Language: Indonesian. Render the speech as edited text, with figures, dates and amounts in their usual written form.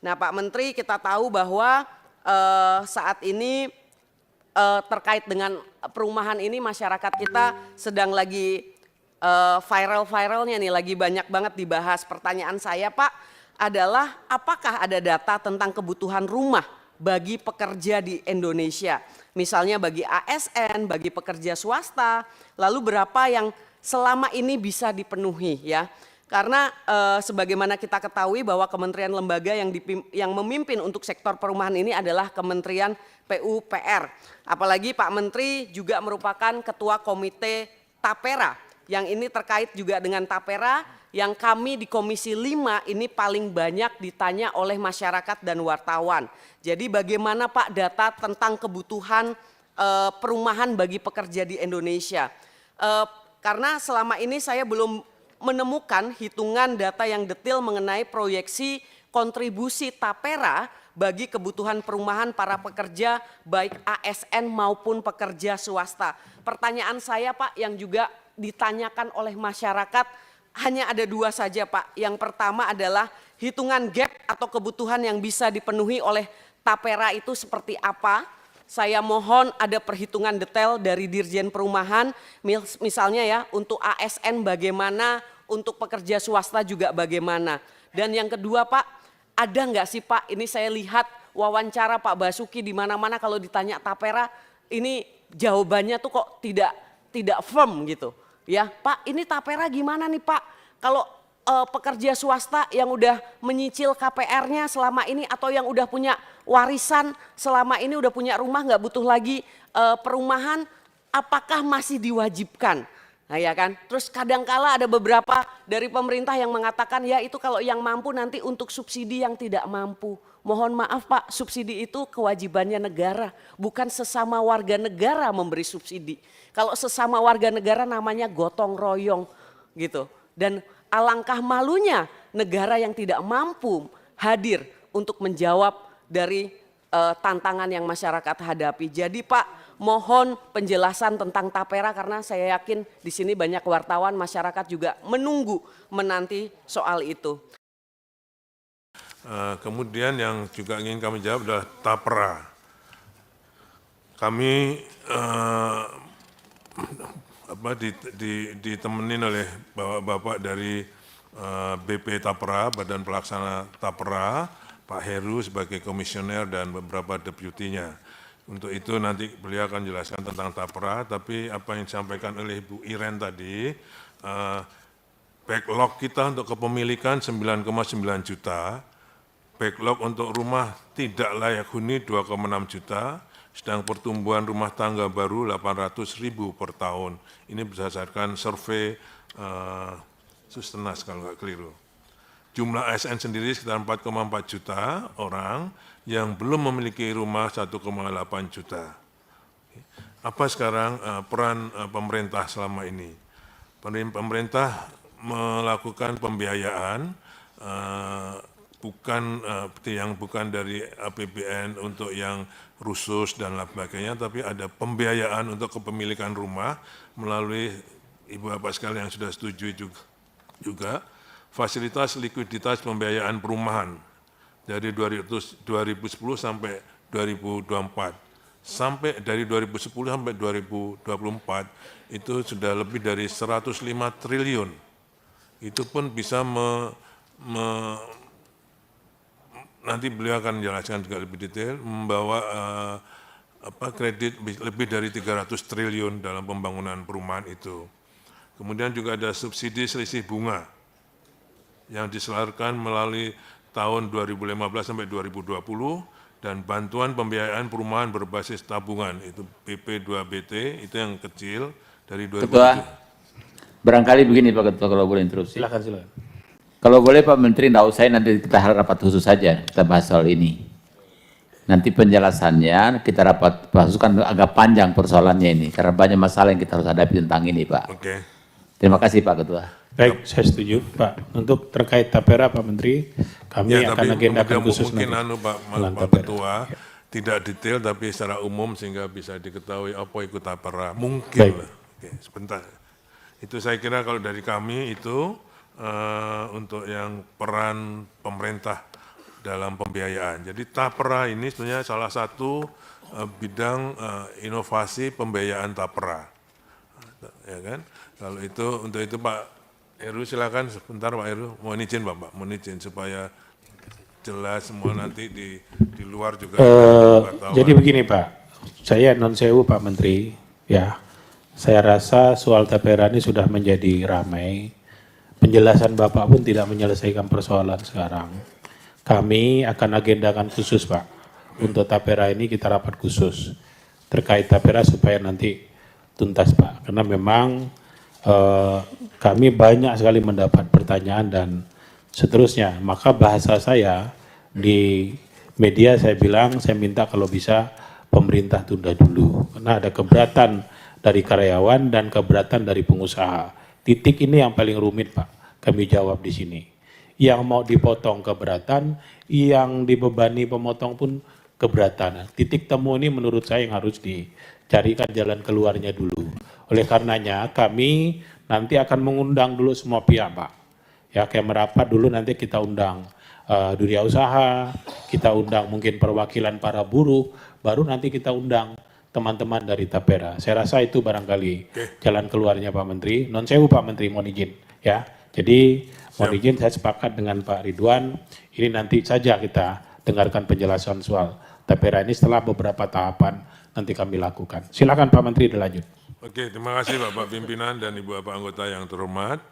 Nah, Pak Menteri, kita tahu bahwa saat ini terkait dengan perumahan ini masyarakat kita sedang lagi viral-viralnya nih, lagi banyak banget dibahas. Pertanyaan saya, Pak, adalah apakah ada data tentang kebutuhan rumah bagi pekerja di Indonesia? Misalnya bagi ASN, bagi pekerja swasta, lalu berapa yang selama ini bisa dipenuhi ya? Karena sebagaimana kita ketahui bahwa kementerian lembaga yang memimpin untuk sektor perumahan ini adalah Kementerian PUPR. Apalagi Pak Menteri juga merupakan ketua komite Tapera, yang ini terkait juga dengan Tapera, yang kami di Komisi 5 ini paling banyak ditanya oleh masyarakat dan wartawan. Jadi bagaimana Pak data tentang kebutuhan perumahan bagi pekerja di Indonesia? Karena selama ini saya belum menemukan hitungan data yang detail mengenai proyeksi kontribusi Tapera bagi kebutuhan perumahan para pekerja baik ASN maupun pekerja swasta. Pertanyaan saya Pak yang juga ditanyakan oleh masyarakat hanya ada dua saja Pak. Yang pertama adalah hitungan gap atau kebutuhan yang bisa dipenuhi oleh Tapera itu seperti apa? Saya mohon ada perhitungan detail dari Dirjen Perumahan, misalnya ya untuk ASN bagaimana, untuk pekerja swasta juga bagaimana. Dan yang kedua Pak, ada nggak sih Pak, ini saya lihat wawancara Pak Basuki di mana-mana kalau ditanya Tapera, ini jawabannya tuh kok tidak firm gitu. Ya Pak, ini Tapera gimana nih Pak? Kalau pekerja swasta yang udah menyicil KPR-nya selama ini atau yang udah punya warisan selama ini, udah punya rumah nggak butuh lagi perumahan, apakah masih diwajibkan? Nah ya kan, terus kadangkala ada beberapa dari pemerintah yang mengatakan ya itu kalau yang mampu nanti untuk subsidi yang tidak mampu. Mohon maaf Pak, subsidi itu kewajibannya negara, bukan sesama warga negara memberi subsidi. Kalau sesama warga negara namanya gotong royong gitu. Dan alangkah malunya negara yang tidak mampu hadir untuk menjawab dari tantangan yang masyarakat hadapi. Jadi Pak, mohon penjelasan tentang Tapera karena saya yakin di sini banyak wartawan, masyarakat juga menanti soal itu. Kemudian yang juga ingin kami jawab adalah Tapera. Kami ditemenin oleh bapak-bapak dari BP Tapera, Badan Pelaksana Tapera, Pak Heru sebagai komisioner dan beberapa deputinya. Untuk itu nanti beliau akan jelaskan tentang Tapera, tapi apa yang disampaikan oleh Bu Iren tadi, backlog kita untuk kepemilikan 9,9 juta, backlog untuk rumah tidak layak huni 2,6 juta, sedang pertumbuhan rumah tangga baru 800.000 per tahun. Ini berdasarkan survei Sustenas kalau nggak keliru. Jumlah ASN sendiri sekitar 4,4 juta orang yang belum memiliki rumah 1,8 juta. Apa sekarang peran pemerintah selama ini? Pemerintah melakukan pembiayaan bukan dari APBN untuk yang khusus dan lain sebagainya, tapi ada pembiayaan untuk kepemilikan rumah melalui Ibu Bapak sekalian yang sudah setuju juga fasilitas likuiditas pembiayaan perumahan dari 2010 sampai 2024. Sampai dari 2010 sampai 2024 itu sudah lebih dari 105 triliun. Itu pun bisa nanti beliau akan menjelaskan juga lebih detail, membawa kredit lebih dari 300 triliun dalam pembangunan perumahan itu. Kemudian juga ada subsidi selisih bunga yang disalurkan melalui tahun 2015 sampai 2020 dan bantuan pembiayaan perumahan berbasis tabungan itu PP2BT itu yang kecil dari 2007. Ketua, barangkali begini Pak Ketua kalau boleh interupsi. Silakan. Kalau boleh Pak Menteri, tidak usah nanti kita rapat khusus saja kita bahas soal ini. Nanti penjelasannya kita rapat bahas kan agak panjang persoalannya ini karena banyak masalah yang kita harus hadapi tentang ini Pak. Oke. Terima kasih Pak Ketua. Baik, saya setuju Pak. Untuk terkait Tapera Pak Menteri, kami ya, akan agendakan khusus mungkin nanti. Pak Ketua tidak detail tapi secara umum sehingga bisa diketahui apa ikut Tapera. Mungkin lah. Oke, sebentar. Itu saya kira kalau dari kami itu untuk yang peran pemerintah dalam pembiayaan. Jadi tapera ini sebenarnya salah satu bidang inovasi pembiayaan tapera. Ya kan? Kalau itu untuk itu Pak Heru silakan sebentar Pak Heru, mohon izin Bapak, mohon izin supaya jelas semua nanti di luar juga. Jadi begini Pak, saya non sewu Pak Menteri, ya. Saya rasa soal tapera ini sudah menjadi ramai. Penjelasan Bapak pun tidak menyelesaikan persoalan sekarang. Kami akan agendakan khusus Pak. Untuk tapera ini kita rapat khusus. Terkait tapera supaya nanti tuntas Pak. Karena memang kami banyak sekali mendapat pertanyaan dan seterusnya. Maka bahasa saya di media saya bilang, saya minta kalau bisa pemerintah tunda dulu. Karena ada keberatan dari karyawan dan keberatan dari pengusaha. Titik ini yang paling rumit Pak, kami jawab di sini. Yang mau dipotong keberatan, yang dibebani pemotong pun keberatan. Titik temu ini menurut saya yang harus dicarikan jalan keluarnya dulu. Oleh karenanya kami nanti akan mengundang dulu semua pihak Pak. Ya kayak merapat dulu nanti kita undang dunia usaha, kita undang mungkin perwakilan para buruh, baru nanti kita undang teman-teman dari tapera. Saya rasa itu barangkali jalan keluarnya Pak Menteri. Non sewu Pak Menteri, mohon izin ya. Jadi mohon izin saya sepakat dengan Pak Ridwan, ini nanti saja kita dengarkan penjelasan soal tapera ini setelah beberapa tahapan nanti kami lakukan. Silakan Pak Menteri dilanjut. Oke, terima kasih Bapak Pimpinan dan Ibu Bapak anggota yang terhormat.